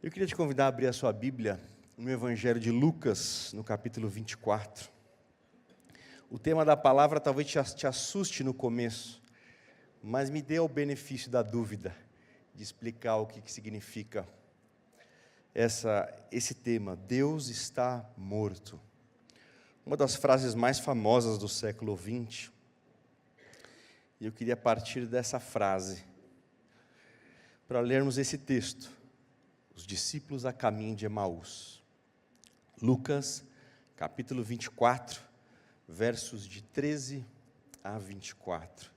Eu queria te convidar a abrir a sua Bíblia no Evangelho de Lucas, no capítulo 24. O tema da palavra talvez te assuste no começo, mas me dê o benefício da dúvida de explicar o que significa esse tema. Deus está morto. Uma das frases mais famosas do século XX. E eu queria partir dessa frase para lermos esse texto. Os discípulos a caminho de Emaús. Lucas, capítulo 24, versos de 13 a 24.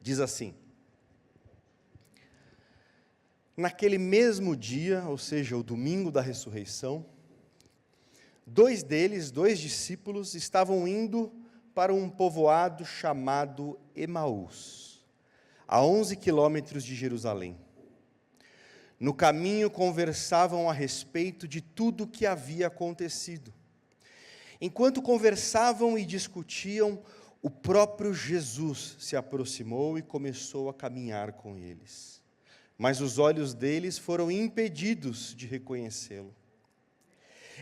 Diz assim: Naquele mesmo dia, ou seja, o domingo da ressurreição, dois discípulos, estavam indo para um povoado chamado Emaús, a 11 quilômetros de Jerusalém. No caminho conversavam a respeito de tudo o que havia acontecido. Enquanto conversavam e discutiam, o próprio Jesus se aproximou e começou a caminhar com eles. Mas os olhos deles foram impedidos de reconhecê-lo.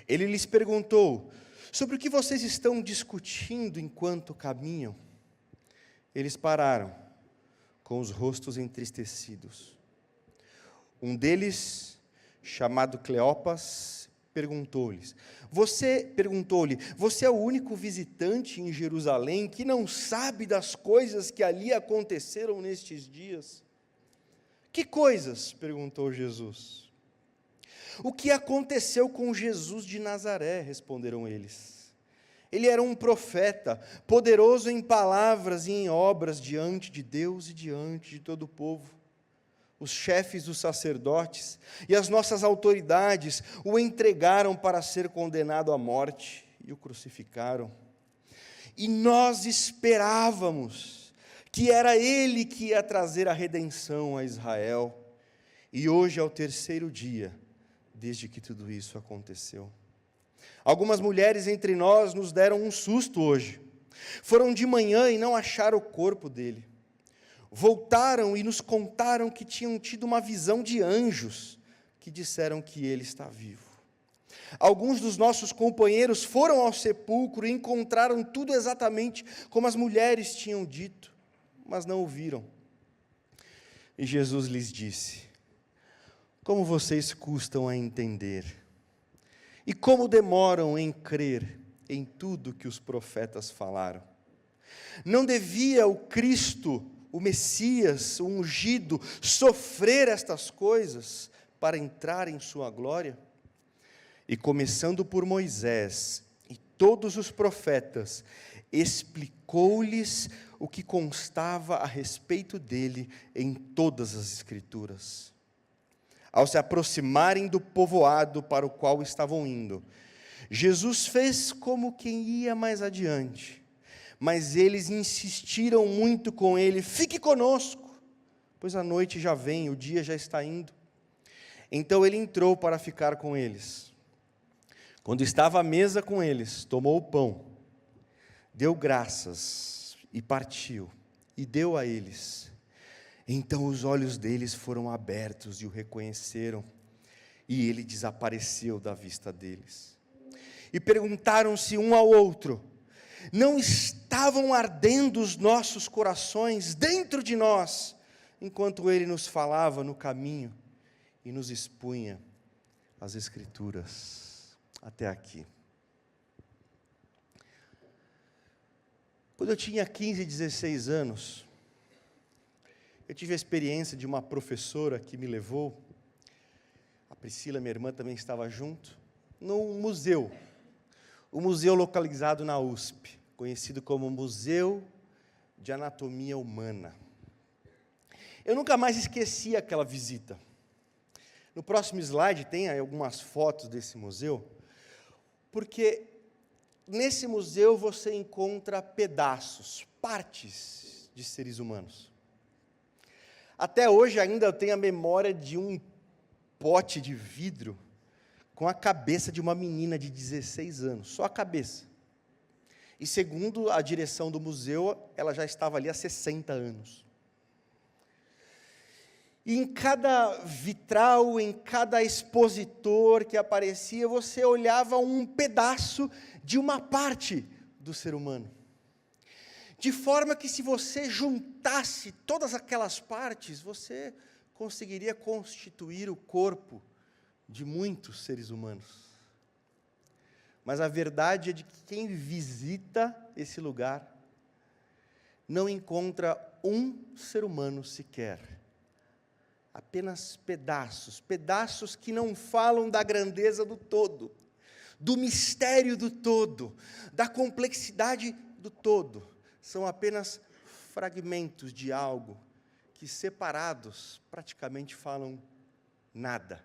Ele lhes perguntou: sobre o que vocês estão discutindo enquanto caminham? Eles pararam, com os rostos entristecidos. Um deles, chamado Cleopas, perguntou-lhe: você é o único visitante em Jerusalém que não sabe das coisas que ali aconteceram nestes dias? Que coisas? Perguntou Jesus. O que aconteceu com Jesus de Nazaré? Responderam eles. Ele era um profeta, poderoso em palavras e em obras diante de Deus e diante de todo o povo. Os chefes dos sacerdotes e as nossas autoridades o entregaram para ser condenado à morte e o crucificaram. E nós esperávamos que era ele que ia trazer a redenção a Israel. E hoje é o terceiro dia desde que tudo isso aconteceu. Algumas mulheres entre nós nos deram um susto hoje. Foram de manhã e não acharam o corpo dele. Voltaram e nos contaram que tinham tido uma visão de anjos que disseram que ele está vivo. Alguns dos nossos companheiros foram ao sepulcro e encontraram tudo exatamente como as mulheres tinham dito, mas não o viram. E Jesus lhes disse: como vocês custam a entender, e como demoram em crer em tudo que os profetas falaram. Não devia o Cristo, o Messias, o ungido, sofrer estas coisas para entrar em sua glória? E começando por Moisés e todos os profetas, explicou-lhes o que constava a respeito dele em todas as Escrituras. Ao se aproximarem do povoado para o qual estavam indo, Jesus fez como quem ia mais adiante. Mas eles insistiram muito com ele: fique conosco, pois a noite já vem, o dia já está indo. Então ele entrou para ficar com eles. Quando estava à mesa com eles, tomou o pão, deu graças e partiu, e deu a eles. Então os olhos deles foram abertos e o reconheceram, e ele desapareceu da vista deles. E perguntaram-se um ao outro: não estavam ardendo os nossos corações dentro de nós, enquanto ele nos falava no caminho e nos expunha as Escrituras? Até aqui. Quando eu tinha 15, 16 anos, eu tive a experiência de uma professora que me levou, a Priscila, minha irmã, também estava junto, num museu. O museu localizado na USP, conhecido como Museu de Anatomia Humana. Eu nunca mais esqueci aquela visita. No próximo slide tem aí algumas fotos desse museu, porque nesse museu você encontra pedaços, partes de seres humanos. Até hoje ainda eu tenho a memória de um pote de vidro com a cabeça de uma menina de 16 anos, só a cabeça. E segundo a direção do museu, ela já estava ali há 60 anos. E em cada vitral, em cada expositor que aparecia, você olhava um pedaço de uma parte do ser humano. De forma que, se você juntasse todas aquelas partes, você conseguiria constituir o corpo de muitos seres humanos. Mas a verdade é de que quem visita esse lugar não encontra um ser humano sequer. Apenas pedaços que não falam da grandeza do todo, do mistério do todo, da complexidade do todo. São apenas fragmentos de algo que, separados, praticamente falam nada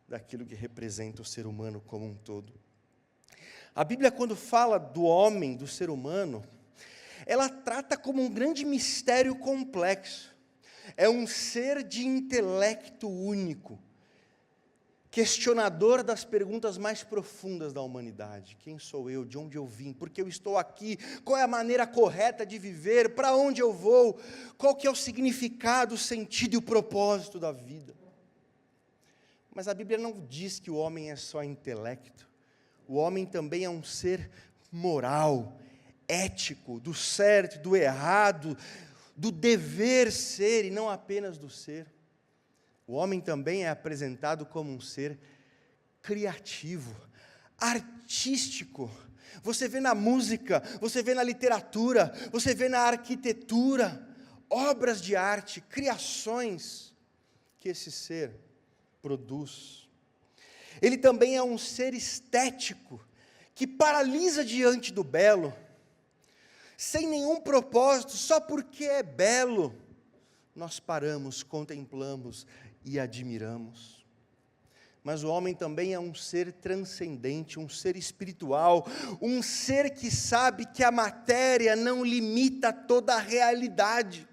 daquilo que representa o ser humano como um todo. A Bíblia, quando fala do homem, do ser humano, ela trata como um grande mistério complexo. É um ser de intelecto único, questionador das perguntas mais profundas da humanidade. Quem sou eu? De onde eu vim? Por que eu estou aqui? Qual é a maneira correta de viver? Para onde eu vou? Qual que é o significado, o sentido e o propósito da vida? Mas a Bíblia não diz que o homem é só intelecto. O homem também é um ser moral, ético, do certo, do errado, do dever ser e não apenas do ser. O homem também é apresentado como um ser criativo, artístico. Você vê na música, você vê na literatura, você vê na arquitetura, obras de arte, criações que esse ser produz. Ele também é um ser estético, que paralisa diante do belo, sem nenhum propósito, só porque é belo. Nós paramos, contemplamos e admiramos. Mas o homem também é um ser transcendente, um ser espiritual, um ser que sabe que a matéria não limita toda a realidade,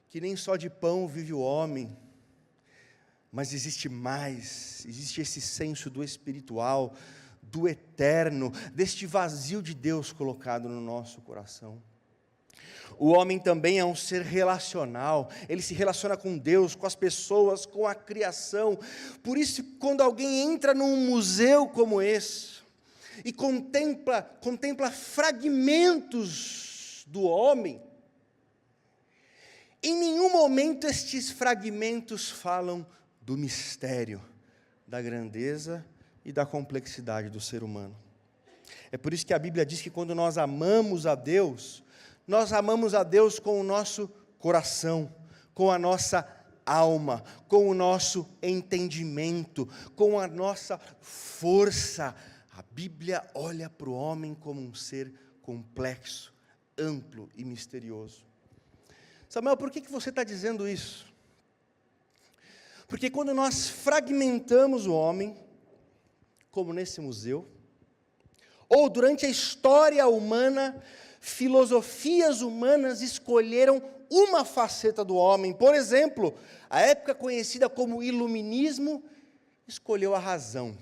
que nem só de pão vive o homem, mas existe mais, existe esse senso do espiritual, do eterno, deste vazio de Deus colocado no nosso coração. O homem também é um ser relacional, ele se relaciona com Deus, com as pessoas, com a criação. Por isso, quando alguém entra num museu como esse, e contempla fragmentos do homem, em nenhum momento estes fragmentos falam do mistério, da grandeza e da complexidade do ser humano. É por isso que a Bíblia diz que quando nós amamos a Deus com o nosso coração, com a nossa alma, com o nosso entendimento, com a nossa força. A Bíblia olha para o homem como um ser complexo, amplo e misterioso. Samuel, por que você está dizendo isso? Porque quando nós fragmentamos o homem, como nesse museu, ou durante a história humana, filosofias humanas escolheram uma faceta do homem. Por exemplo, a época conhecida como iluminismo escolheu a razão.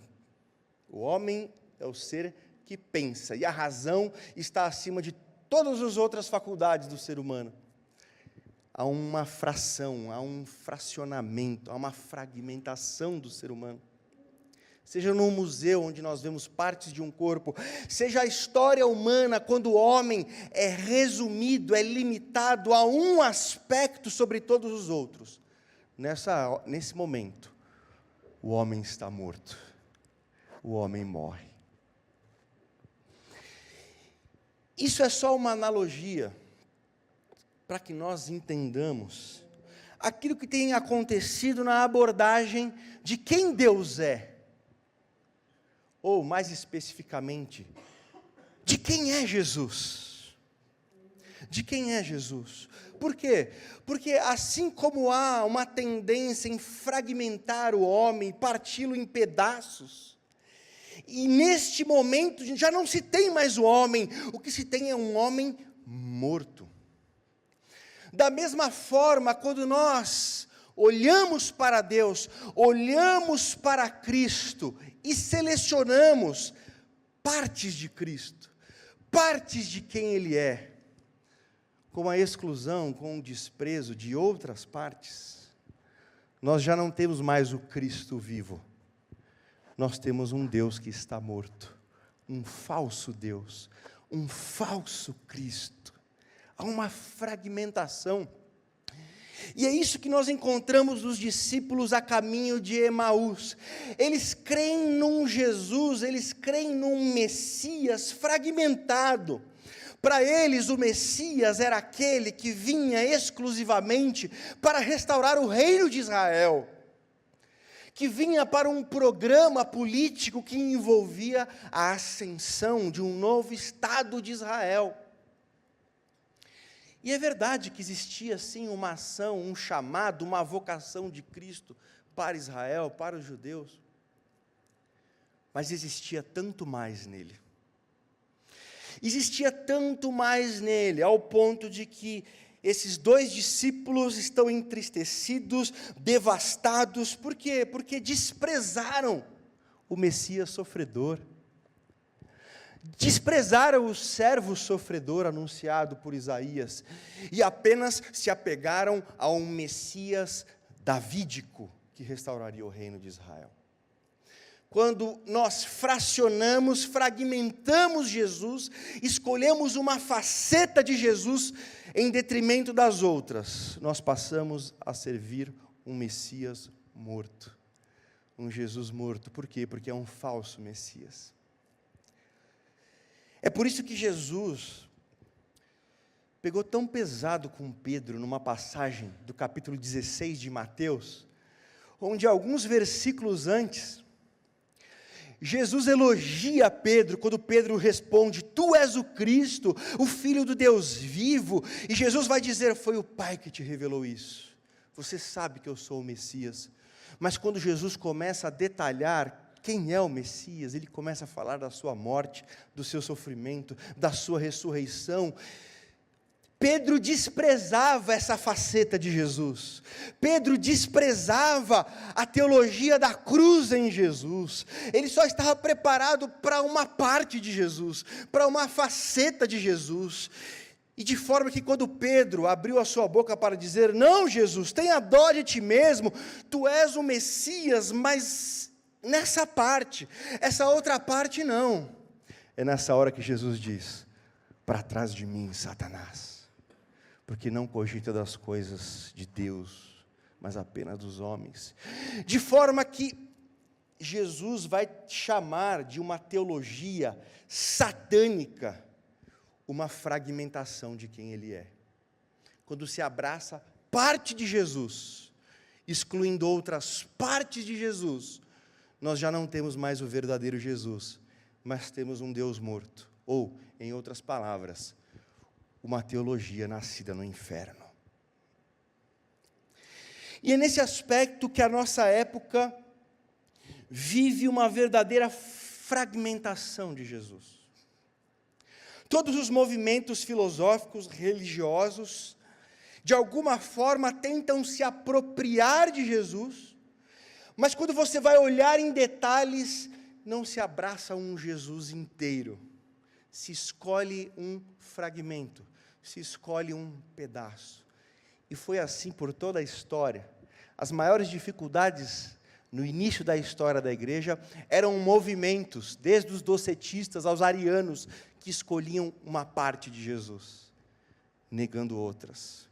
O homem é o ser que pensa, e a razão está acima de todas as outras faculdades do ser humano. Há uma fração, há um fracionamento, há uma fragmentação do ser humano. Seja num museu onde nós vemos partes de um corpo, seja a história humana, quando o homem é resumido, é limitado a um aspecto sobre todos os outros. Nesse momento, o homem está morto, o homem morre. Isso é só uma analogia, para que nós entendamos aquilo que tem acontecido na abordagem de quem Deus é. Ou, mais especificamente, de quem é Jesus? De quem é Jesus? Por quê? Porque assim como há uma tendência em fragmentar o homem, parti-lo em pedaços, e neste momento já não se tem mais o homem, o que se tem é um homem morto. Da mesma forma, quando nós olhamos para Deus, olhamos para Cristo e selecionamos partes de Cristo, partes de quem Ele é, com a exclusão, com o desprezo de outras partes, nós já não temos mais o Cristo vivo. Nós temos um Deus que está morto, um falso Deus, um falso Cristo. Há uma fragmentação. E é isso que nós encontramos nos discípulos a caminho de Emaús. Eles creem num Jesus, eles creem num Messias fragmentado. Para eles, o Messias era aquele que vinha exclusivamente para restaurar o reino de Israel, que vinha para um programa político que envolvia a ascensão de um novo Estado de Israel. E é verdade que existia sim uma ação, um chamado, uma vocação de Cristo para Israel, para os judeus, mas existia tanto mais nele. Existia tanto mais nele, ao ponto de que esses 2 discípulos estão entristecidos, devastados. Por quê? Porque desprezaram o Messias sofredor. Desprezaram o servo sofredor anunciado por Isaías e apenas se apegaram a um Messias davídico que restauraria o reino de Israel. Quando nós fracionamos, fragmentamos Jesus, escolhemos uma faceta de Jesus em detrimento das outras, nós passamos a servir um Messias morto, um Jesus morto. Por quê? Porque é um falso Messias. É por isso que Jesus pegou tão pesado com Pedro numa passagem do capítulo 16 de Mateus, onde alguns versículos antes, Jesus elogia Pedro, quando Pedro responde: tu és o Cristo, o Filho do Deus vivo, e Jesus vai dizer: foi o Pai que te revelou isso, você sabe que eu sou o Messias. Mas quando Jesus começa a detalhar quem é o Messias, ele começa a falar da sua morte, do seu sofrimento, da sua ressurreição. Pedro desprezava essa faceta de Jesus. Pedro desprezava a teologia da cruz em Jesus. Ele só estava preparado para uma parte de Jesus, para uma faceta de Jesus. E de forma que quando Pedro abriu a sua boca para dizer: não, Jesus, tenha dó de ti mesmo, tu és o Messias, mas nessa parte, essa outra parte não. É nessa hora que Jesus diz: para trás de mim, Satanás, porque não cogita das coisas de Deus, mas apenas dos homens. De forma que Jesus vai chamar de uma teologia satânica uma fragmentação de quem ele é. Quando se abraça parte de Jesus, excluindo outras partes de Jesus, nós já não temos mais o verdadeiro Jesus, mas temos um Deus morto, ou, em outras palavras, uma teologia nascida no inferno. E é nesse aspecto que a nossa época vive uma verdadeira fragmentação de Jesus. Todos os movimentos filosóficos, religiosos, de alguma forma tentam se apropriar de Jesus, mas quando você vai olhar em detalhes, não se abraça um Jesus inteiro, se escolhe um fragmento, se escolhe um pedaço. E foi assim por toda a história. As maiores dificuldades no início da história da igreja eram movimentos, desde os docetistas aos arianos, que escolhiam uma parte de Jesus, negando outras.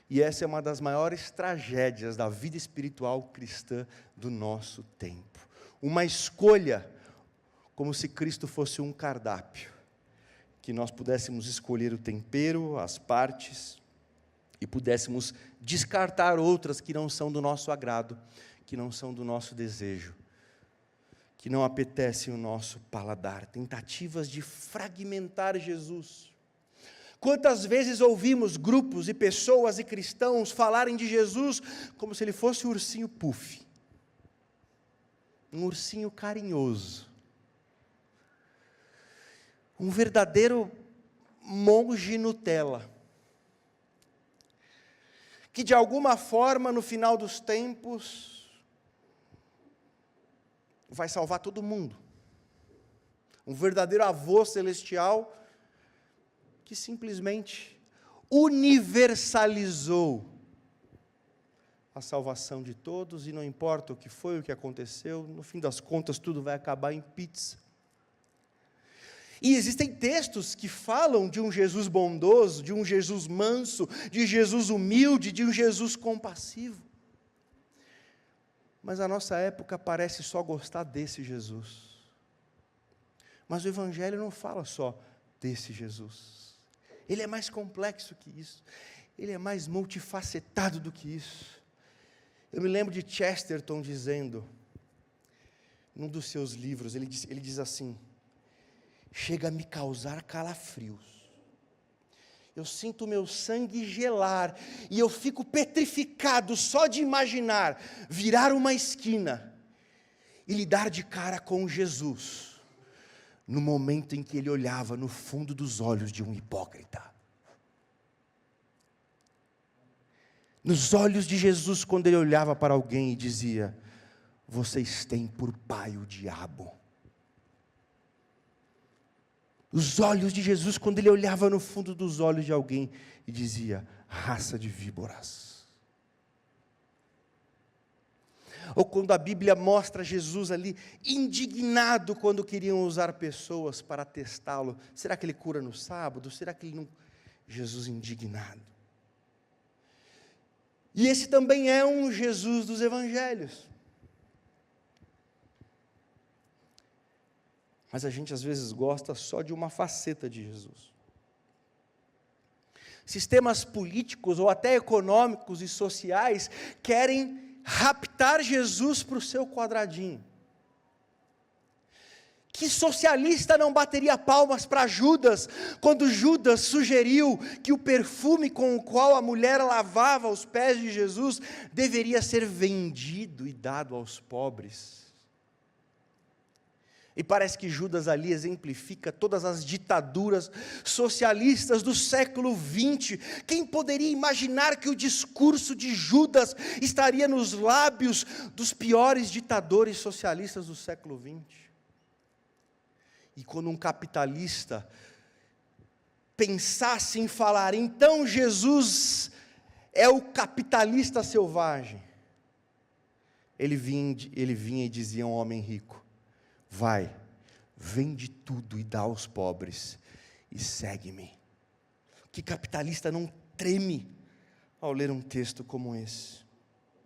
E essa é uma das maiores tragédias da vida espiritual cristã do nosso tempo. Uma escolha, como se Cristo fosse um cardápio, que nós pudéssemos escolher o tempero, as partes, e pudéssemos descartar outras que não são do nosso agrado, que não são do nosso desejo, que não apetecem o nosso paladar. Tentativas de fragmentar Jesus. Quantas vezes ouvimos grupos e pessoas e cristãos falarem de Jesus como se ele fosse um ursinho puff, um ursinho carinhoso, um verdadeiro monge Nutella, que de alguma forma no final dos tempos vai salvar todo mundo. Um verdadeiro avô celestial que simplesmente universalizou a salvação de todos, e não importa o que foi, o que aconteceu, no fim das contas tudo vai acabar em pizza. E existem textos que falam de um Jesus bondoso, de um Jesus manso, de Jesus humilde, de um Jesus compassivo. Mas a nossa época parece só gostar desse Jesus. Mas o Evangelho não fala só desse Jesus. Ele é mais complexo que isso. Ele é mais multifacetado do que isso. Eu me lembro de Chesterton dizendo, num dos seus livros, ele diz assim: chega a me causar calafrios. Eu sinto o meu sangue gelar, e eu fico petrificado só de imaginar virar uma esquina e lidar de cara com Jesus, no momento em que ele olhava no fundo dos olhos de um hipócrita. Nos olhos de Jesus, quando ele olhava para alguém e dizia: vocês têm por pai o diabo. Os olhos de Jesus, quando ele olhava no fundo dos olhos de alguém e dizia: raça de víboras. Ou quando a Bíblia mostra Jesus ali, indignado quando queriam usar pessoas para testá-lo. Será que ele cura no sábado? Será que ele não... Jesus indignado. E esse também é um Jesus dos Evangelhos. Mas a gente às vezes gosta só de uma faceta de Jesus. Sistemas políticos ou até econômicos e sociais querem raptar Jesus para o seu quadradinho. Que socialista não bateria palmas para Judas, quando Judas sugeriu que o perfume com o qual a mulher lavava os pés de Jesus deveria ser vendido e dado aos pobres? E parece que Judas ali exemplifica todas as ditaduras socialistas do século XX. Quem poderia imaginar que o discurso de Judas estaria nos lábios dos piores ditadores socialistas do século XX? E quando um capitalista pensasse em falar, então Jesus é o capitalista selvagem, ele vinha e dizia a um homem rico: vai, vende tudo e dá aos pobres, e segue-me. Que capitalista não treme ao ler um texto como esse?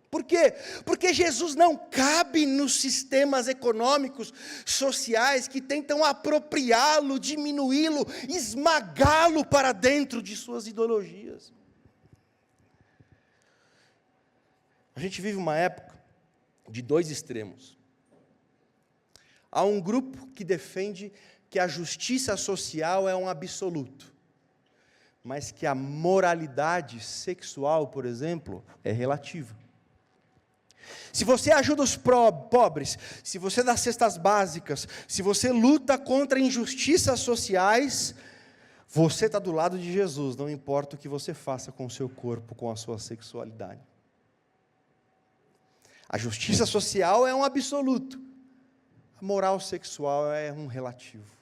Por quê? Porque Jesus não cabe nos sistemas econômicos, sociais, que tentam apropriá-lo, diminuí-lo, esmagá-lo para dentro de suas ideologias. A gente vive uma época de dois extremos. Há um grupo que defende que a justiça social é um absoluto, mas que a moralidade sexual, por exemplo, é relativa. Se você ajuda os pobres, se você dá cestas básicas, se você luta contra injustiças sociais, você está do lado de Jesus, não importa o que você faça com o seu corpo, com a sua sexualidade. A justiça social é um absoluto, a moral sexual é um relativo.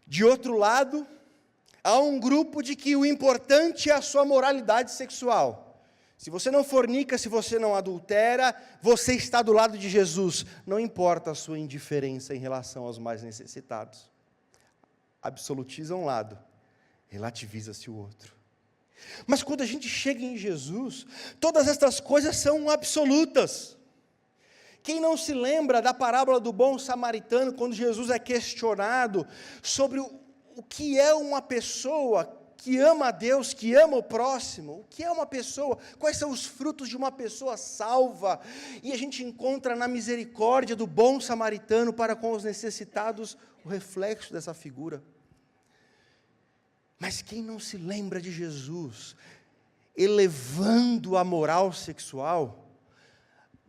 De outro lado, há um grupo de que o importante é a sua moralidade sexual. Se você não fornica, se você não adultera, você está do lado de Jesus. Não importa a sua indiferença em relação aos mais necessitados. Absolutiza um lado, relativiza-se o outro. Mas quando a gente chega em Jesus, todas estas coisas são absolutas. Quem não se lembra da parábola do bom samaritano, quando Jesus é questionado sobre o que é uma pessoa que ama a Deus, que ama o próximo, o que é uma pessoa, quais são os frutos de uma pessoa salva, e a gente encontra na misericórdia do bom samaritano para com os necessitados o reflexo dessa figura. Mas quem não se lembra de Jesus elevando a moral sexual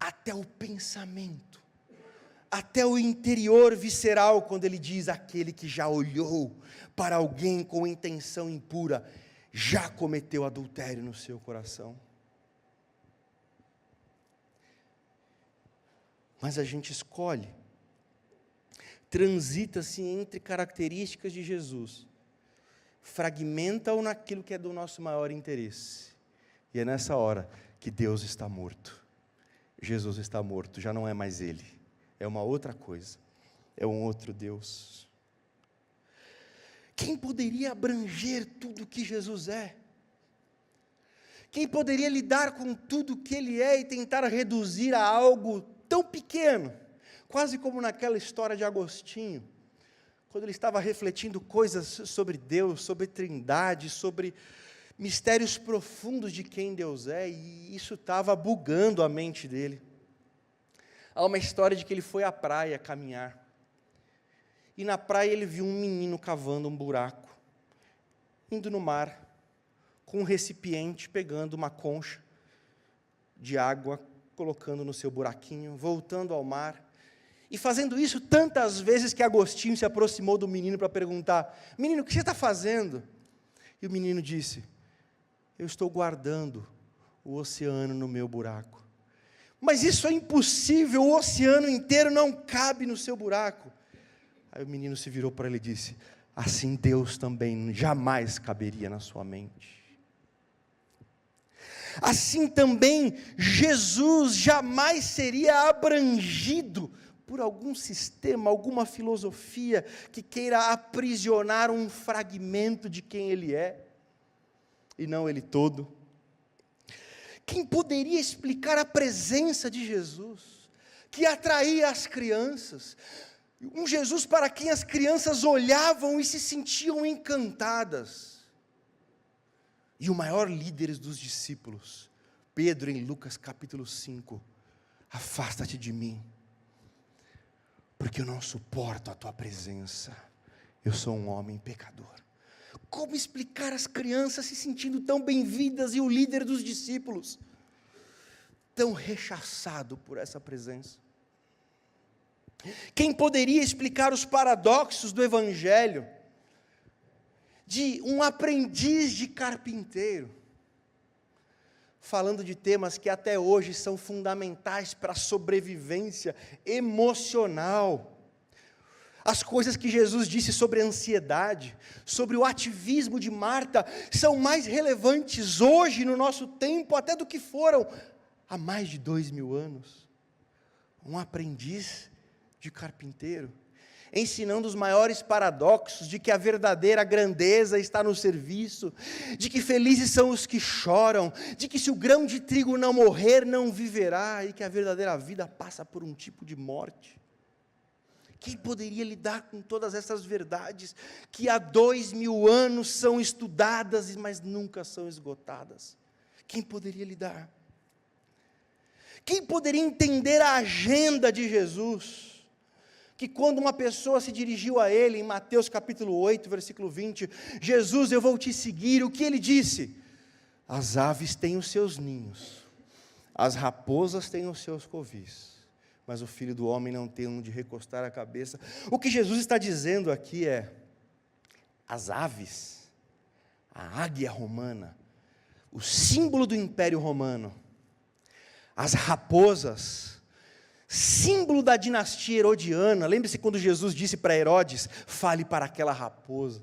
até o pensamento, até o interior visceral, quando ele diz: aquele que já olhou para alguém com intenção impura, já cometeu adultério no seu coração. Mas a gente escolhe, transita-se entre características de Jesus, fragmenta-o naquilo que é do nosso maior interesse, E é nessa hora que Deus está morto. Jesus está morto, já não é mais Ele. É uma outra coisa. É um outro Deus. Quem poderia abranger tudo que Jesus é? Quem poderia lidar com tudo que Ele é e tentar reduzir a algo tão pequeno? Quase como naquela história de Agostinho, quando ele estava refletindo coisas sobre Deus, sobre Trindade, sobre mistérios profundos de quem Deus é, e isso estava bugando a mente dele. Há uma história de que ele foi à praia caminhar, e na praia ele viu um menino cavando um buraco, indo no mar, com um recipiente, pegando uma concha de água, colocando no seu buraquinho, voltando ao mar, e fazendo isso tantas vezes que Agostinho se aproximou do menino para perguntar: menino, o que você está fazendo? E o menino disse: eu estou guardando o oceano no meu buraco. Mas isso é impossível, o oceano inteiro não cabe no seu buraco. Aí o menino se virou para ele e disse: assim Deus também jamais caberia na sua mente. Assim também Jesus jamais seria abrangido por algum sistema, alguma filosofia que queira aprisionar um fragmento de quem Ele é, e não Ele todo. Quem poderia explicar a presença de Jesus, que atraía as crianças, um Jesus para quem as crianças olhavam e se sentiam encantadas, e o maior líder dos discípulos, Pedro, em Lucas capítulo 5, afasta-te de mim, porque eu não suporto a tua presença, eu sou um homem pecador. Como explicar as crianças se sentindo tão bem-vindas e o líder dos discípulos tão rechaçado por essa presença? Quem poderia explicar os paradoxos do Evangelho de um aprendiz de carpinteiro, falando de temas que até hoje são fundamentais para a sobrevivência emocional? As coisas que Jesus disse sobre a ansiedade, sobre o ativismo de Marta, são mais relevantes hoje no nosso tempo até do que foram há mais de 2000 anos. Um aprendiz de carpinteiro, ensinando os maiores paradoxos de que a verdadeira grandeza está no serviço, de que felizes são os que choram, de que se o grão de trigo não morrer, não viverá, e que a verdadeira vida passa por um tipo de morte. Quem poderia lidar com todas essas verdades que há 2000 anos são estudadas, mas nunca são esgotadas? Quem poderia lidar? Quem poderia entender a agenda de Jesus? Que quando uma pessoa se dirigiu a ele, em Mateus capítulo 8, versículo 20, Jesus, eu vou te seguir, o que ele disse? As aves têm os seus ninhos, as raposas têm os seus covis, mas o Filho do Homem não tem onde recostar a cabeça. O que Jesus está dizendo aqui é: as aves, a águia romana, o símbolo do Império Romano, as raposas, símbolo da dinastia herodiana. Lembre-se quando Jesus disse para Herodes: fale para aquela raposa.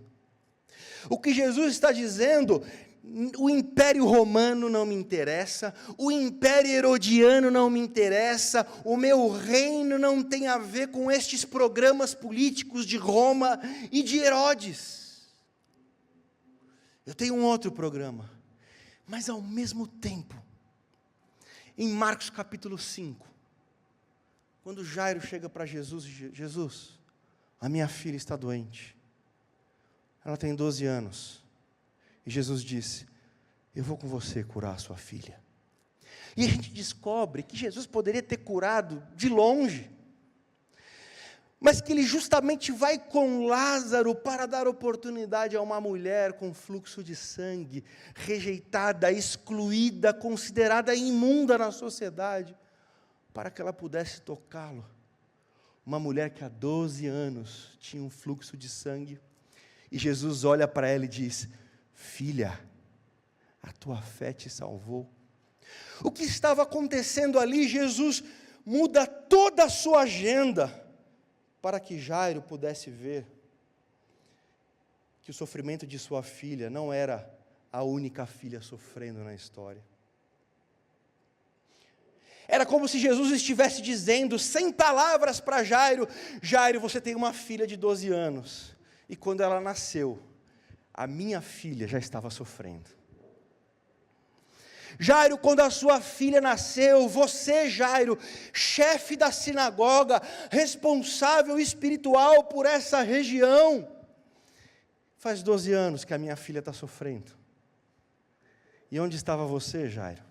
O que Jesus está dizendo: o Império Romano não me interessa, o Império Herodiano não me interessa, o meu reino não tem a ver com estes programas políticos de Roma e de Herodes. Eu tenho um outro programa, mas ao mesmo tempo, em Marcos capítulo 5, quando Jairo chega para Jesus, Jesus, a minha filha está doente, ela tem 12 anos, e Jesus disse: eu vou com você curar a sua filha. E a gente descobre que Jesus poderia ter curado de longe, mas que ele justamente vai com Lázaro para dar oportunidade a uma mulher com fluxo de sangue, rejeitada, excluída, considerada imunda na sociedade, para que ela pudesse tocá-lo. Uma mulher que há 12 anos tinha um fluxo de sangue, e Jesus olha para ela e diz: filha, a tua fé te salvou. O que estava acontecendo ali? Jesus muda toda a sua agenda, para que Jairo pudesse ver que o sofrimento de sua filha não era a única filha sofrendo na história. Era como se Jesus estivesse dizendo, sem palavras para Jairo: Jairo, você tem uma filha de 12 anos, e quando ela nasceu, a minha filha já estava sofrendo. Jairo, quando a sua filha nasceu, você, Jairo, chefe da sinagoga, responsável espiritual por essa região, faz 12 anos que a minha filha está sofrendo. E onde estava você, Jairo?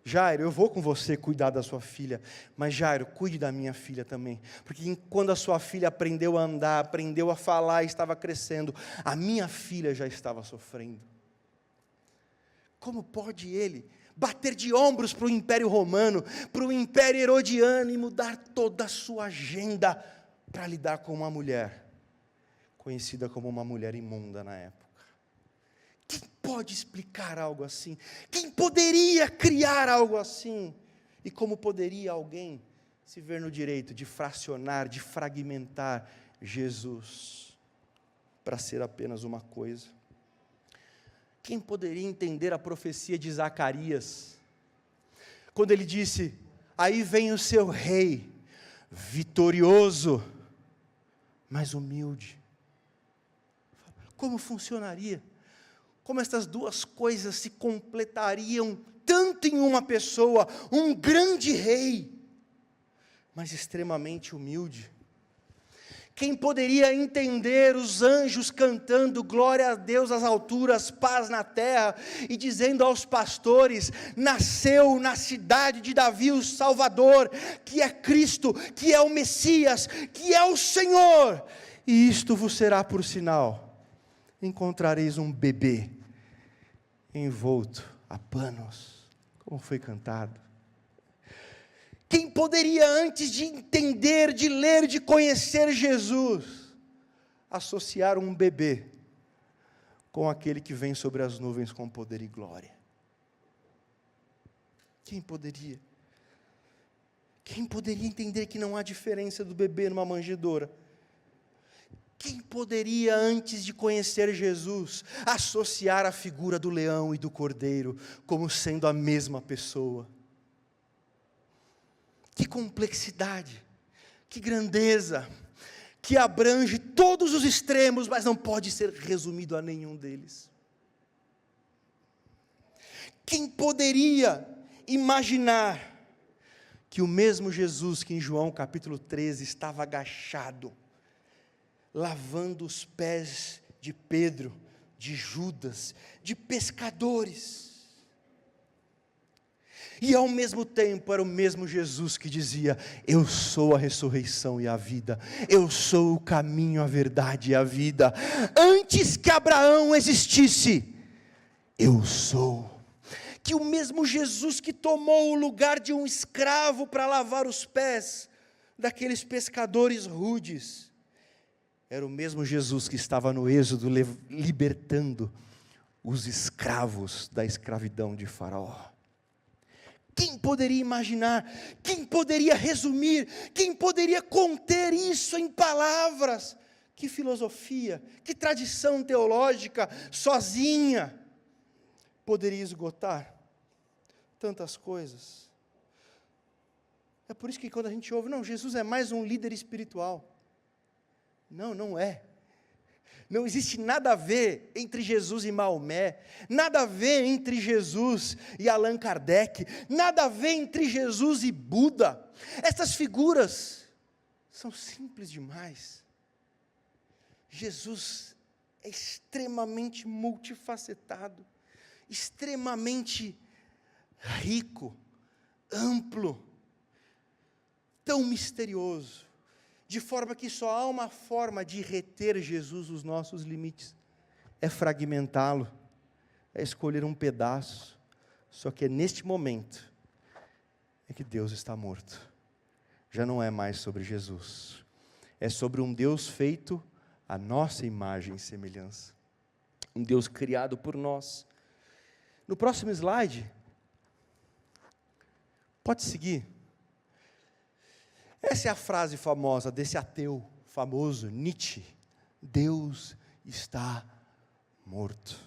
Jairo, eu vou com você cuidar da sua filha, mas Jairo, cuide da minha filha também, porque quando a sua filha aprendeu a andar, aprendeu a falar e estava crescendo, a minha filha já estava sofrendo. Como pode ele bater de ombros para o Império Romano, para o Império Herodiano e mudar toda a sua agenda para lidar com uma mulher, conhecida como uma mulher imunda na época? Quem pode explicar algo assim? Quem poderia criar algo assim? E como poderia alguém se ver no direito de fracionar, de fragmentar Jesus para ser apenas uma coisa? Quem poderia entender a profecia de Zacarias, quando ele disse: aí vem o seu rei, vitorioso, mas humilde? Como funcionaria? Como estas duas coisas se completariam tanto em uma pessoa, um grande rei, mas extremamente humilde? Quem poderia entender os anjos cantando glória a Deus às alturas, paz na terra, e dizendo aos pastores: nasceu na cidade de Davi o Salvador, que é Cristo, que é o Messias, que é o Senhor, e isto vos será por sinal: encontrareis um bebê envolto a panos, como foi cantado. Quem poderia, antes de entender, de ler, de conhecer Jesus, associar um bebê com aquele que vem sobre as nuvens com poder e glória? Quem poderia? Quem poderia entender que não há diferença do bebê numa manjedoura? Quem poderia, antes de conhecer Jesus, associar a figura do leão e do cordeiro como sendo a mesma pessoa? Que complexidade, que grandeza, que abrange todos os extremos, mas não pode ser resumido a nenhum deles. Quem poderia imaginar que o mesmo Jesus que em João capítulo 13 estava agachado, lavando os pés de Pedro, de Judas, de pescadores, e ao mesmo tempo era o mesmo Jesus que dizia: eu sou a ressurreição e a vida, eu sou o caminho, a verdade e a vida, antes que Abraão existisse, eu sou. Que o mesmo Jesus que tomou o lugar de um escravo para lavar os pés daqueles pescadores rudes, era o mesmo Jesus que estava no Êxodo libertando os escravos da escravidão de Faraó. Quem poderia imaginar? Quem poderia resumir? Quem poderia conter isso em palavras? Que filosofia, que tradição teológica sozinha poderia esgotar tantas coisas? É por isso que quando a gente ouve: não, Jesus é mais um líder espiritual. Não, não é. Não existe nada a ver entre Jesus e Maomé, nada a ver entre Jesus e Allan Kardec, nada a ver entre Jesus e Buda. Essas figuras são simples demais. Jesus é extremamente multifacetado, extremamente rico, amplo, tão misterioso, de forma que só há uma forma de reter Jesus nos nossos limites: é fragmentá-lo, é escolher um pedaço. Só que é neste momento é que Deus está morto. Já não é mais sobre Jesus, é sobre um Deus feito à nossa imagem e semelhança, um Deus criado por nós. No próximo slide, pode seguir. Essa é a frase famosa desse ateu famoso, Nietzsche: Deus está morto.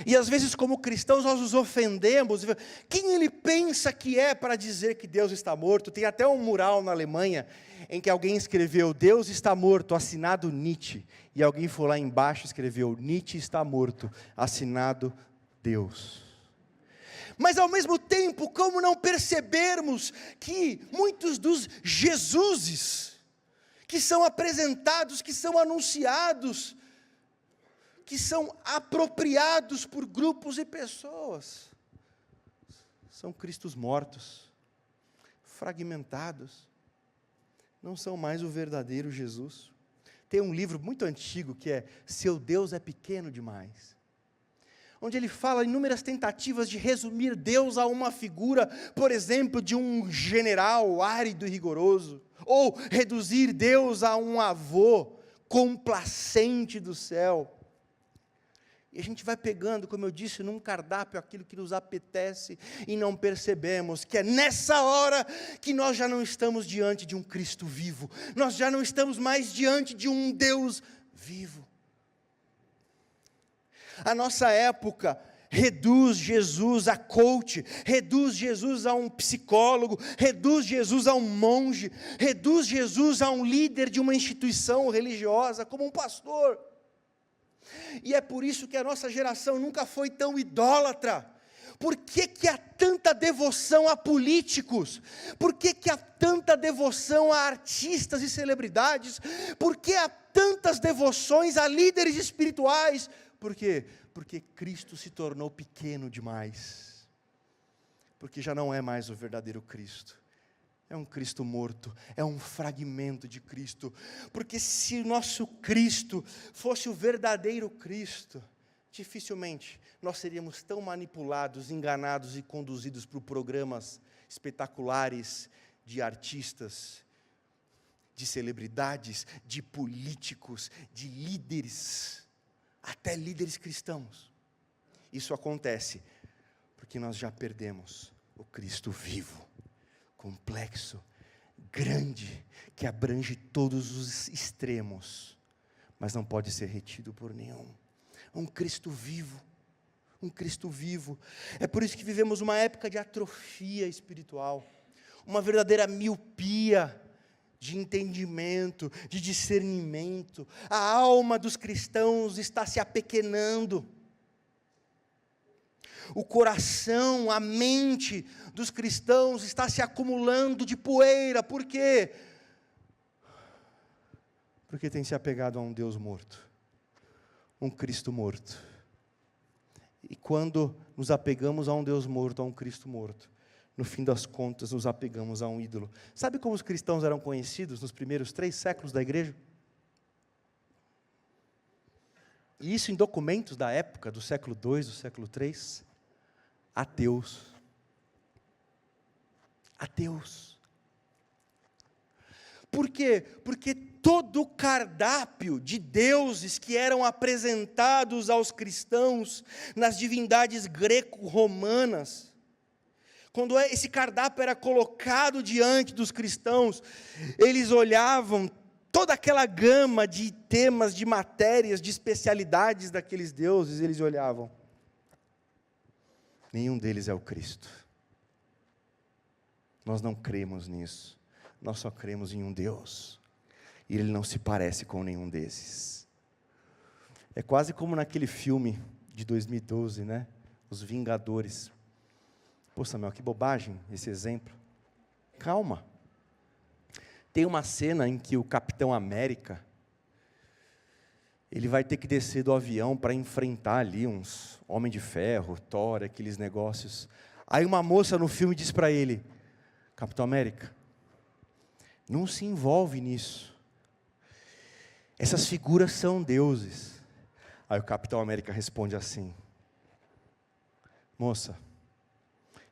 E às vezes, como cristãos, nós nos ofendemos. Quem ele pensa que é para dizer que Deus está morto? Tem até um mural na Alemanha em que alguém escreveu: Deus está morto, assinado Nietzsche. E alguém foi lá embaixo e escreveu: Nietzsche está morto, assinado Deus. Mas ao mesmo tempo, como não percebermos que muitos dos Jesuses que são apresentados, que são anunciados, que são apropriados por grupos e pessoas, são Cristos mortos, fragmentados, não são mais o verdadeiro Jesus. Tem um livro muito antigo que é Seu Deus é Pequeno Demais, onde ele fala inúmeras tentativas de resumir Deus a uma figura, por exemplo, de um general árido e rigoroso, ou reduzir Deus a um avô complacente do céu. E a gente vai pegando, como eu disse, num cardápio aquilo que nos apetece e não percebemos que é nessa hora que nós já não estamos diante de um Cristo vivo, nós já não estamos mais diante de um Deus vivo. A nossa época reduz Jesus a coach, reduz Jesus a um psicólogo, reduz Jesus a um monge, reduz Jesus a um líder de uma instituição religiosa, como um pastor. E é por isso que a nossa geração nunca foi tão idólatra. Por que que há tanta devoção a políticos? Por que que há tanta devoção a artistas e celebridades? Por que há tantas devoções a líderes espirituais? Por quê? Porque Cristo se tornou pequeno demais. Porque já não é mais o verdadeiro Cristo. É um Cristo morto, é um fragmento de Cristo. Porque se o nosso Cristo fosse o verdadeiro Cristo, dificilmente nós seríamos tão manipulados, enganados e conduzidos por programas espetaculares de artistas, de celebridades, de políticos, de líderes, até líderes cristãos. Isso acontece porque nós já perdemos o Cristo vivo, complexo, grande, que abrange todos os extremos, mas não pode ser retido por nenhum. Um Cristo vivo, um Cristo vivo. É por isso que vivemos uma época de atrofia espiritual, uma verdadeira miopia de entendimento, de discernimento. A alma dos cristãos está se apequenando. O coração, a mente dos cristãos está se acumulando de poeira. Por quê? Porque tem se apegado a um Deus morto, um Cristo morto. E quando nos apegamos a um Deus morto, a um Cristo morto, no fim das contas nos apegamos a um ídolo. Sabe como os cristãos eram conhecidos nos primeiros 3 séculos da igreja? E isso em documentos da época, do século II, do século III. Ateus. Ateus. Por quê? Porque todo o cardápio de deuses que eram apresentados aos cristãos nas divindades greco-romanas, quando esse cardápio era colocado diante dos cristãos, eles olhavam toda aquela gama de temas, de matérias, de especialidades daqueles deuses, eles olhavam. Nenhum deles é o Cristo. Nós não cremos nisso. Nós só cremos em um Deus. E Ele não se parece com nenhum desses. É quase como naquele filme de 2012, né? Os Vingadores. Pô, Samuel, que bobagem esse exemplo. Calma. Tem uma cena em que o Capitão América, ele vai ter que descer do avião para enfrentar ali uns Homem de Ferro, Thor, aqueles negócios. Aí uma moça no filme diz para ele: Capitão América, não se envolve nisso. Essas figuras são deuses. Aí o Capitão América responde assim: moça,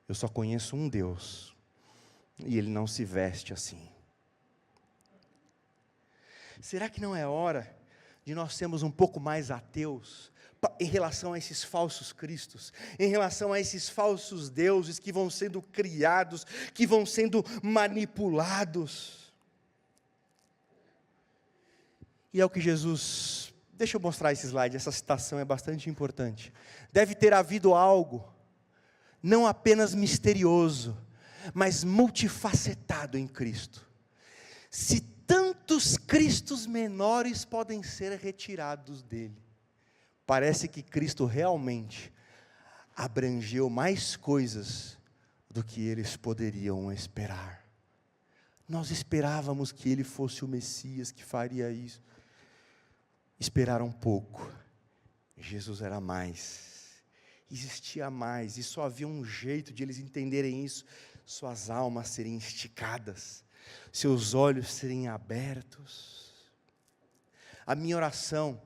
eu só conheço um Deus, e Ele não se veste assim. Será que não é hora de nós sermos um pouco mais ateus em relação a esses falsos cristos, em relação a esses falsos deuses que vão sendo criados, que vão sendo manipulados? E é o que Jesus Deixa eu mostrar esse slide, essa citação é bastante importante. Deve ter havido algo, não apenas misterioso, mas multifacetado em Cristo. Se tantos Cristos menores podem ser retirados dele, parece que Cristo realmente abrangeu mais coisas do que eles poderiam esperar. Nós esperávamos que ele fosse o Messias que faria isso. Esperaram um pouco. Jesus era mais. Existia mais. E só havia um jeito de eles entenderem isso. Suas almas serem esticadas. Seus olhos serem abertos. A minha oração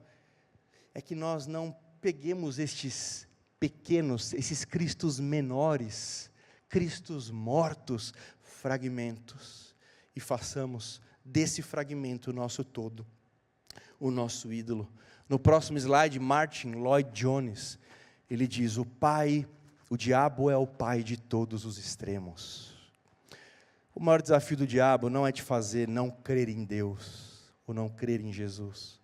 é que nós não peguemos estes pequenos, esses Cristos menores, Cristos mortos, fragmentos, e façamos desse fragmento o nosso todo, o nosso ídolo. No próximo slide, Martin Lloyd Jones, ele diz: o diabo é o pai de todos os extremos. O maior desafio do diabo não é te fazer não crer em Deus, ou não crer em Jesus,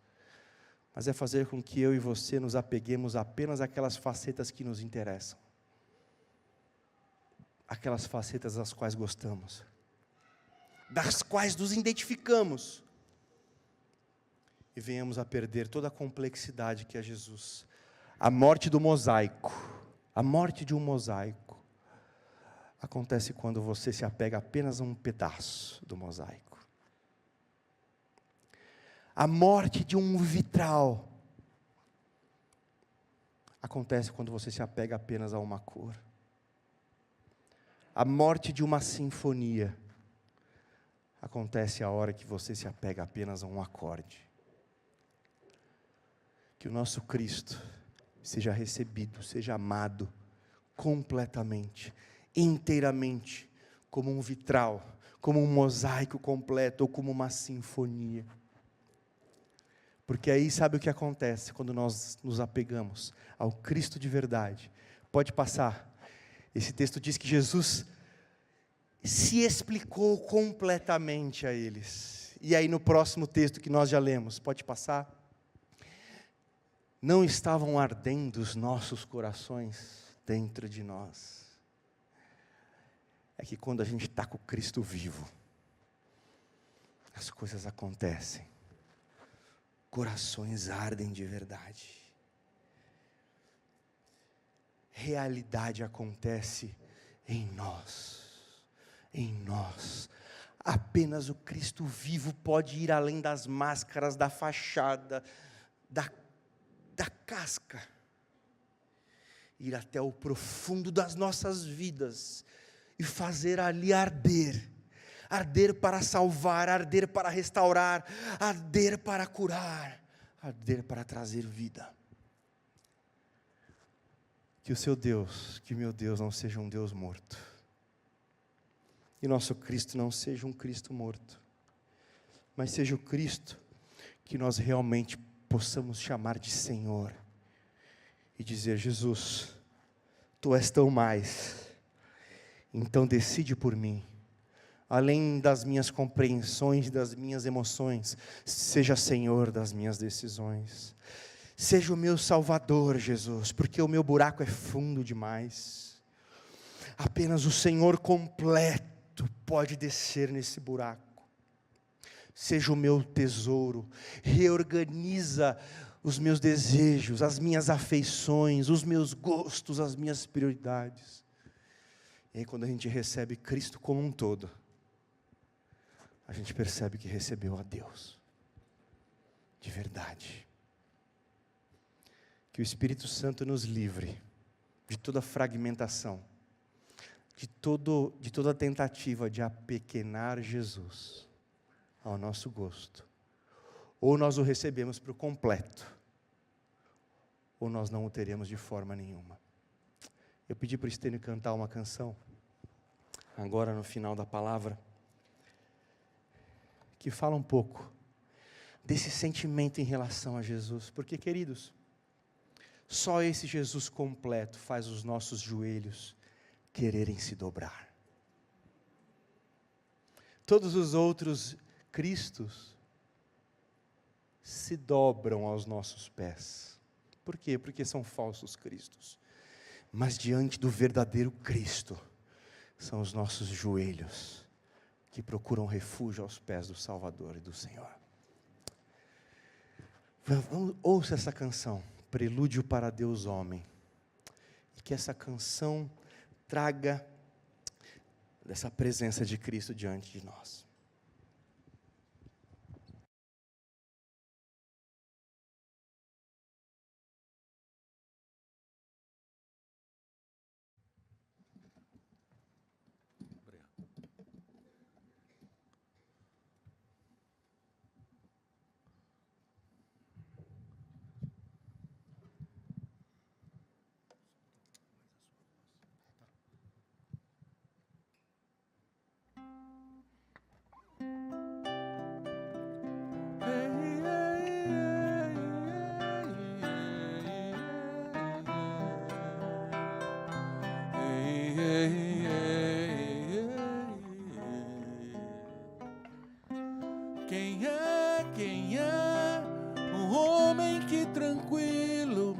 mas é fazer com que eu e você nos apeguemos apenas àquelas facetas que nos interessam, aquelas facetas das quais gostamos, das quais nos identificamos, e venhamos a perder toda a complexidade que é Jesus. A morte do mosaico, a morte de um mosaico, acontece quando você se apega apenas a um pedaço do mosaico. A morte de um vitral acontece quando você se apega apenas a uma cor. A morte de uma sinfonia acontece a hora que você se apega apenas a um acorde. Que o nosso Cristo seja recebido, seja amado completamente, inteiramente, como um vitral, como um mosaico completo, ou como uma sinfonia. Porque aí sabe o que acontece quando nós nos apegamos ao Cristo de verdade? Pode passar. Esse texto diz que Jesus se explicou completamente a eles. E aí no próximo texto que nós já lemos, pode passar. Não estavam ardendo os nossos corações dentro de nós. É que quando a gente está com Cristo vivo, as coisas acontecem. Corações ardem de verdade. Realidade acontece em nós. Em nós. Apenas o Cristo vivo pode ir além das máscaras, da fachada, da casca. Ir até o profundo das nossas vidas e fazer ali arder. Arder para salvar, arder para restaurar, arder para curar, arder para trazer vida. Que o seu Deus, que meu Deus não seja um Deus morto. E nosso Cristo não seja um Cristo morto, mas seja o Cristo que nós realmente possamos chamar de Senhor. E dizer: Jesus, Tu és tão mais, então decide por mim. Além das minhas compreensões, das minhas emoções, seja Senhor das minhas decisões. Seja o meu Salvador, Jesus, porque o meu buraco é fundo demais. Apenas o Senhor completo pode descer nesse buraco. Seja o meu tesouro, reorganiza os meus desejos, as minhas afeições, os meus gostos, as minhas prioridades. E aí quando a gente recebe Cristo como um todo, a gente percebe que recebeu a Deus, de verdade. Que o Espírito Santo nos livre de toda fragmentação, de toda tentativa de apequenar Jesus ao nosso gosto. Ou nós o recebemos por completo, ou nós não o teremos de forma nenhuma. Eu pedi para o Estênio cantar uma canção, agora no final da palavra, que fala um pouco desse sentimento em relação a Jesus. Porque, queridos, só esse Jesus completo faz os nossos joelhos quererem se dobrar. Todos os outros Cristos se dobram aos nossos pés. Por quê? Porque são falsos cristos. Mas diante do verdadeiro Cristo, são os nossos joelhos que procuram refúgio aos pés do Salvador e do Senhor. Ouça essa canção, Prelúdio para Deus Homem, e que essa canção traga essa presença de Cristo diante de nós. Quem é um homem que tranquilo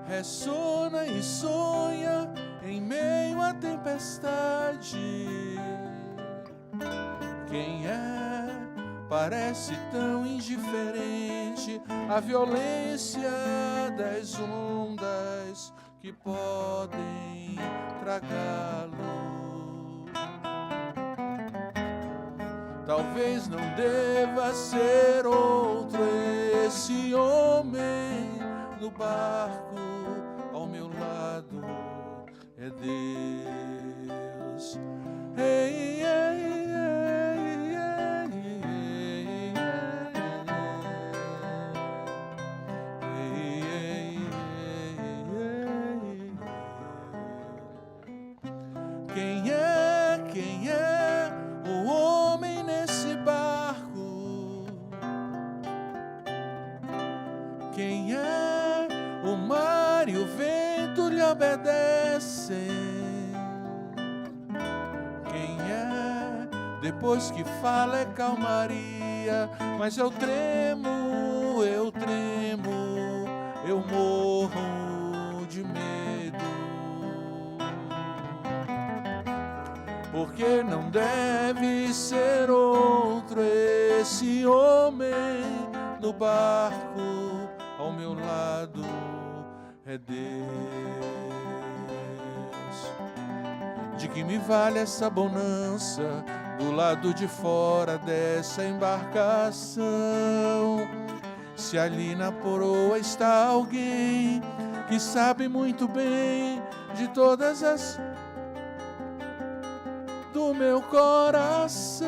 ressona e sonha em meio à tempestade? Quem é, parece tão indiferente à violência das ondas que podem tragá-lo. Talvez não deva ser outro esse homem no barco ao meu lado, é Deus. Ei, ei, ei, Quem é o homem nesse barco? Quem é o mar e o vento lhe obedecem? Quem é, depois que fala é calmaria, mas eu tremo, eu morro de medo. Porque não deve ser outro esse homem no barco ao meu lado, é Deus. De que me vale essa bonança do lado de fora dessa embarcação, se ali na proa está alguém que sabe muito bem de todas as do meu coração.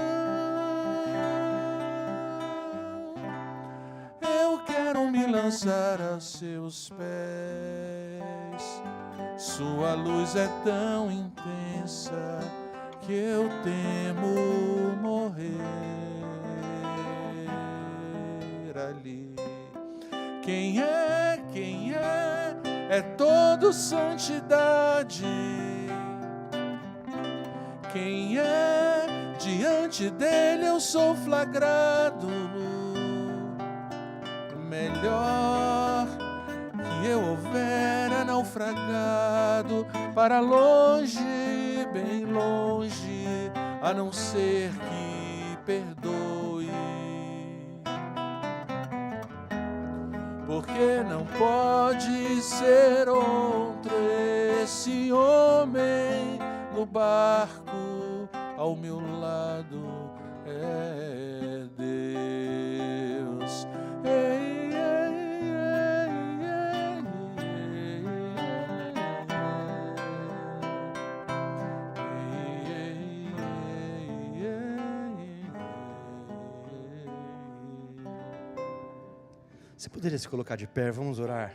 Eu quero me lançar aos seus pés. Sua luz é tão intensa que eu temo morrer ali. Quem é? É todo santidade. Quem é? Diante dele eu sou flagrado. Melhor que eu houvera naufragado para longe, bem longe, a não ser que perdoe. Porque não pode ser outro esse homem no barco ao meu lado, é Deus. Ei, ei, Você poderia se colocar de pé, vamos orar.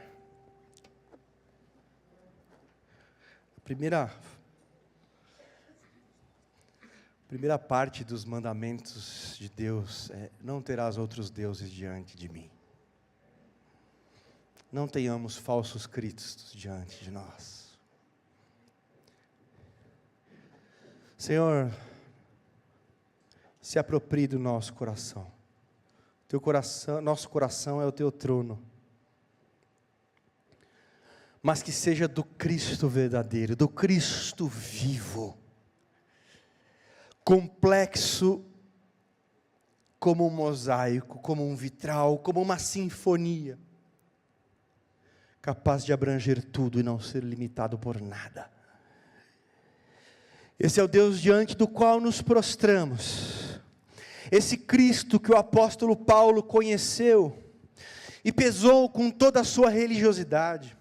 A primeira parte dos mandamentos de Deus é: não terás outros deuses diante de mim. Não tenhamos falsos cristos diante de nós. Senhor, se aproprie do nosso coração. Nosso coração é o teu trono. Mas que seja do Cristo verdadeiro, do Cristo vivo, complexo como um mosaico, como um vitral, como uma sinfonia, capaz de abranger tudo e não ser limitado por nada. Esse é o Deus diante do qual nos prostramos. Esse Cristo que o apóstolo Paulo conheceu e pesou com toda a sua religiosidade,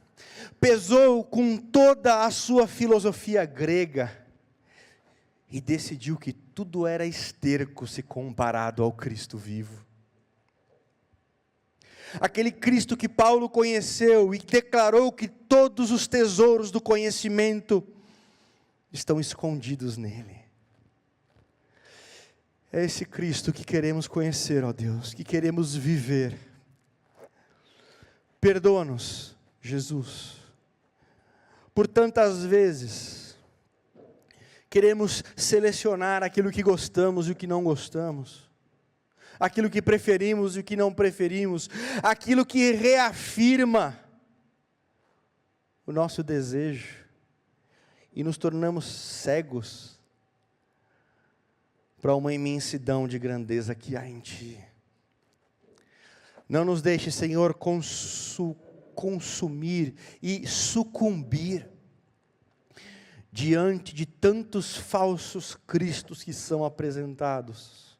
pesou com toda a sua filosofia grega e decidiu que tudo era esterco se comparado ao Cristo vivo. Aquele Cristo que Paulo conheceu e declarou que todos os tesouros do conhecimento estão escondidos nele. É esse Cristo que queremos conhecer, ó Deus, que queremos viver. Perdoa-nos, Jesus, por tantas vezes queremos selecionar aquilo que gostamos e o que não gostamos, aquilo que preferimos e o que não preferimos, aquilo que reafirma o nosso desejo, e nos tornamos cegos para uma imensidão de grandeza que há em Ti. Não nos deixe, Senhor, consumir e sucumbir diante de tantos falsos cristos que são apresentados.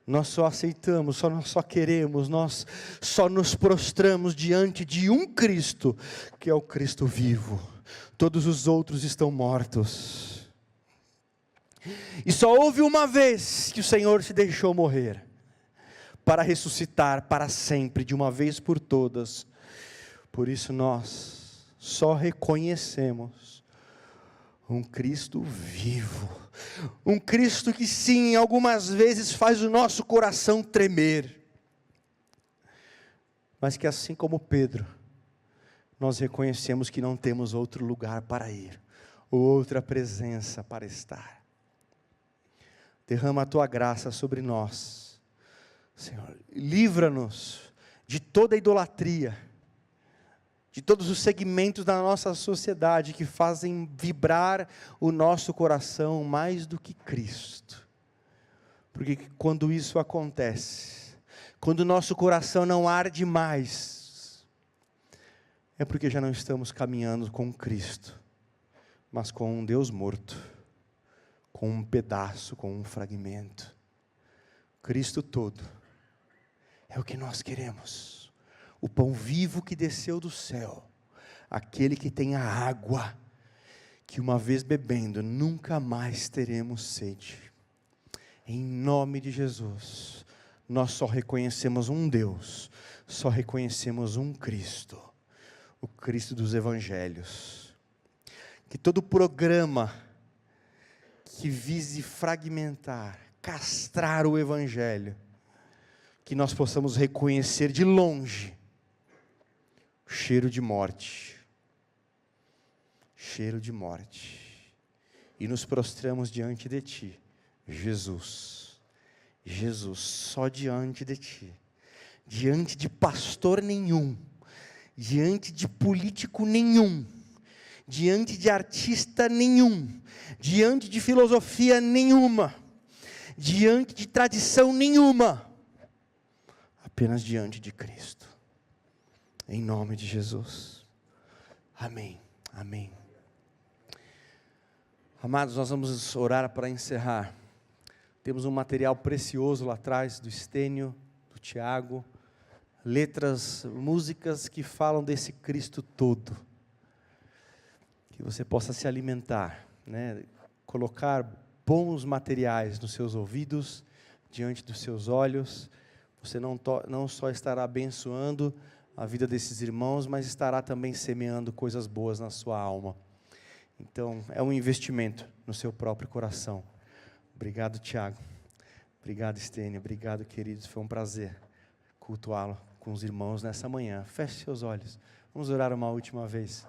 Nós só aceitamos, nós só queremos, nós só nos prostramos diante de um Cristo, que é o Cristo vivo. Todos os outros estão mortos. E só houve uma vez que o Senhor se deixou morrer, para ressuscitar para sempre, de uma vez por todas. Por isso nós só reconhecemos um Cristo vivo, um Cristo que sim, algumas vezes faz o nosso coração tremer, mas que assim como Pedro, nós reconhecemos que não temos outro lugar para ir, ou outra presença para estar. Derrama a Tua graça sobre nós, Senhor, livra-nos de toda idolatria, de todos os segmentos da nossa sociedade que fazem vibrar o nosso coração mais do que Cristo. Porque quando isso acontece, quando o nosso coração não arde mais, é porque já não estamos caminhando com Cristo, mas com um Deus morto, com um pedaço, com um fragmento. Cristo todo é o que nós queremos. O pão vivo que desceu do céu, aquele que tem a água, que uma vez bebendo, nunca mais teremos sede. Em nome de Jesus, nós só reconhecemos um Deus, só reconhecemos um Cristo, o Cristo dos Evangelhos. Que todo programa que vise fragmentar, castrar o Evangelho, que nós possamos reconhecer de longe o cheiro de morte, e nos prostramos diante de Ti, Jesus, só diante de Ti, diante de pastor nenhum, diante de político nenhum, diante de artista nenhum, diante de filosofia nenhuma, diante de tradição nenhuma, apenas diante de Cristo. Em nome de Jesus. Amém. Amém. Amados, nós vamos orar para encerrar. Temos um material precioso lá atrás, do Estênio, do Tiago, letras, músicas que falam desse Cristo todo. Que você possa se alimentar, né? Colocar bons materiais nos seus ouvidos, diante dos seus olhos. Você não só estará abençoando a vida desses irmãos, mas estará também semeando coisas boas na sua alma. Então, é um investimento no seu próprio coração. Obrigado, Tiago. Obrigado, Estênio. Obrigado, queridos. Foi um prazer cultuá-lo com os irmãos nessa manhã. Feche seus olhos. Vamos orar uma última vez.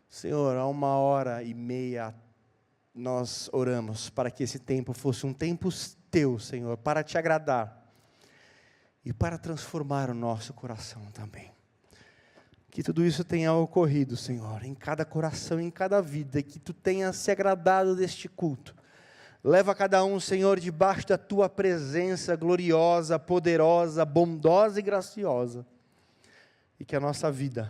Senhor, há 1h30 nós oramos para que esse tempo fosse um tempo Teu, Senhor, para Te agradar. e para transformar o nosso coração também. Que tudo isso tenha ocorrido, Senhor, em cada coração, em cada vida, e que Tu tenha se agradado deste culto. Leva cada um, Senhor, debaixo da Tua presença gloriosa, poderosa, bondosa e graciosa. E que a nossa vida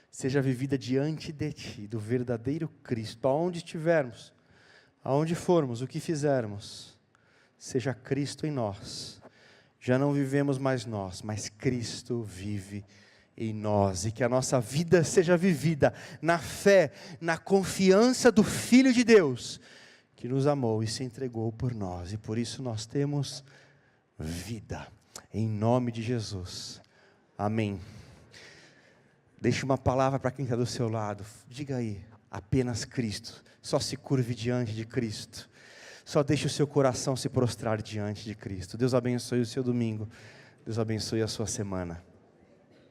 seja vivida diante de Ti, do verdadeiro Cristo, aonde estivermos, aonde formos, o que fizermos, seja Cristo em nós. Já não vivemos mais nós, mas Cristo vive em nós, e que a nossa vida seja vivida na fé, na confiança do Filho de Deus, que nos amou e se entregou por nós, e por isso nós temos vida, em nome de Jesus, amém. Deixe uma palavra para quem está do seu lado, diga aí, apenas Cristo, só se curve diante de Cristo, só deixe o seu coração se prostrar diante de Cristo. Deus abençoe o seu domingo, Deus abençoe a sua semana.